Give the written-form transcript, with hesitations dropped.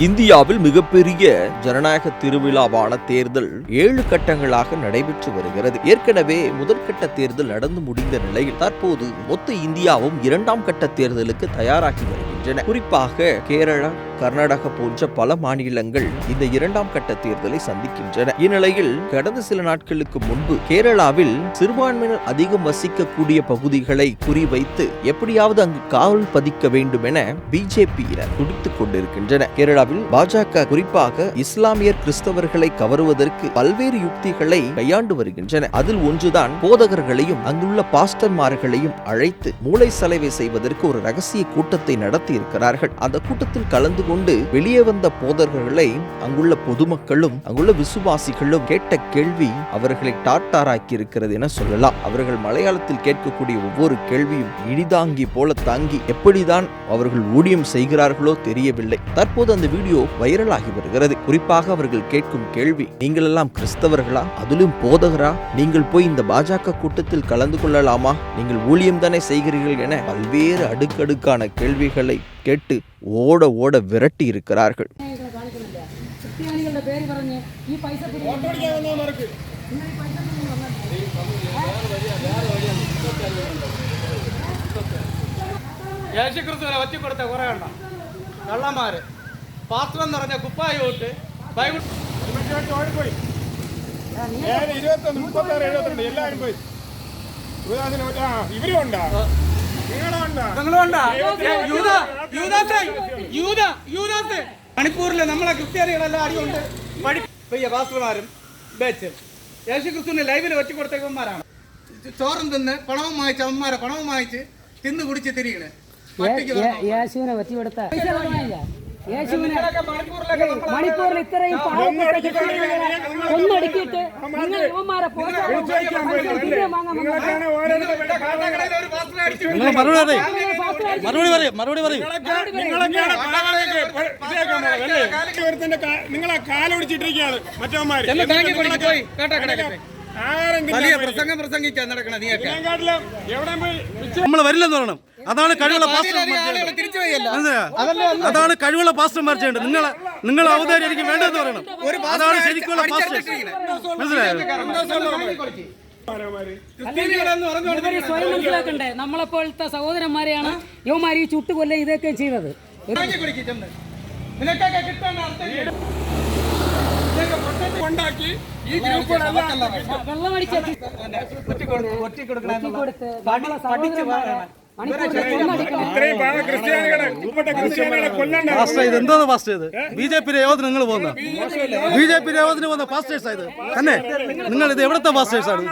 இந்தியாவில் மிகப்பெரிய ஜனநாயக திருவிழாவான தேர்தல் 7 கட்டங்களாக நடைபெற்று வருகிறது. ஏற்கனவே முதற்கட்ட தேர்தல் நடந்து முடிந்த நிலையில் தற்போது மொத்த இந்தியாவும் 2ஆம் கட்ட தேர்தலுக்கு தயாராகி வருகின்றன. குறிப்பாக கேரளா, கர்நாடகா போன்ற பல மாநிலங்கள் இந்த 2ஆம் கட்ட தேர்தலை சந்திக்கின்றன. இந்நிலையில் கடந்த சில நாட்களுக்கு முன்பு கேரளாவில் சிறுபான்மையினர் அதிகம் வசிக்கக்கூடிய பகுதிகளை குறிவைத்து எப்படியாவது அங்கு காவல் பதிக்க வேண்டும் என பிஜேபியினர் துடித்துக் கொண்டிருக்கின்றனர். கேரளாவில் பாஜக குறிப்பாக இஸ்லாமியர் கிறிஸ்தவர்களை கவருவதற்கு பல்வேறு யுக்திகளை கையாண்டு வருகின்றன. அதில் ஒன்றுதான் போதகர்களையும் அங்குள்ள பாஸ்டர்மார்களையும் அழைத்து மூளை சலவை செய்வதற்கு ஒரு ரகசிய கூட்டத்தை நடத்தி இருக்கிறார்கள். அந்த கூட்டத்தில் கலந்து கொண்டு வெளியே வந்த போதகர்களை அங்குள்ள பொதுமக்களும் அங்குள்ள விசுவாசிகளும் கேட்ட கேள்வி அவர்களை டாட்டாராக்கி இருக்கிறது என சொல்லலாம். அவர்கள் மலையாளத்தில் கேட்கக்கூடிய ஒவ்வொரு கேள்வியும் இடிதாங்கி போல தாங்கி எப்படிதான் அவர்கள் ஊழியம் செய்கிறார்களோ தெரியவில்லை. தற்போது அந்த வீடியோ வைரலாகி வருகிறது. குறிப்பாக அவர்கள் கேட்கும் கேள்வி, நீங்கள் எல்லாம் கிறிஸ்தவர்களா, அதிலும் போதகரா, நீங்கள் போய் இந்த பாஜக கூட்டத்தில் கலந்து கொள்ளலாமா, நீங்கள் ஊழியம் தானே செய்கிறீர்கள் என பல்வேறு அடுக்கடுக்கான கேள்விகளை கேட்டு ஓட ஓட விரட்டி இருக்கிறார்கள். യേശുക്രിസ്തുവിനെ ഒറ്റ കൊടുത്ത കുറെ എണ്ണ കള്ളന്മാര് പാത്രം നിറഞ്ഞ കുപ്പായി വിട്ട് ബൈബിൾ ഓടിപ്പോയി 21, 36, 72 എല്ലാവരും പോയി. ഇവരും ഉണ്ടാ മണിപ്പൂരിലെ നമ്മളെ ക്രിസ്ത്യാനികളെല്ലാം അടിയുണ്ട് പാസ്റ്റർമാരും ബേച്ചും യേശുക്രിസ്തുവിനെ ലൈവിൽ ഒറ്റ കൊടുത്തവന്മാരാണ്. ചോറും തിന്ന് പണവും വാങ്ങിച്ച് അവന്മാരെ പണവും വാങ്ങിച്ച് തിന്ന് കുടിച്ച് തിരികെ യേശുവിനെ ഒറ്റ കൊടുത്ത മണിപ്പൂരിൽ ഇത്രയും ഒന്നടുക്കിയിട്ട് നിങ്ങളെ കാലൊടിച്ചിട്ടിരിക്കുകയാണ് മറ്റവന്മാര്. പ്രസംഗിക്കാൻ നടക്കണ നമ്മൾ വരില്ലെന്ന് പറയണം. അതാണ് കഴിവുള്ള അതാണ് കഴിവുള്ള പാസ്റ്റർമാർ ചെയ്യേണ്ടത്. നിങ്ങൾ അവതാരം എനിക്ക് വേണ്ടതെന്ന് പറയണം. അതാണ് ശരിക്കുള്ള പാസ്റ്റർ. മനസ്സിലായോ? സ്വയം മനസ്സിലാക്കണ്ടേ, നമ്മളെപ്പോലത്തെ സഹോദരന്മാരെയാണ് യുവമാർ ഈ ചുട്ടുകൊല്ല ഇതൊക്കെ ചെയ്തത്. ഇതെന്തോന്ന് പാസ്റ്റർ ഇത്? ബിജെപി യോധന നിങ്ങൾ പോകുന്ന ബിജെപി യോധന പോകുന്ന പാസ്റ്റേഴ്സ് ആയത് തന്നെ. നിങ്ങൾ ഇത് എവിടത്തെ പാസ്റ്റേഴ്സ് ആണ്?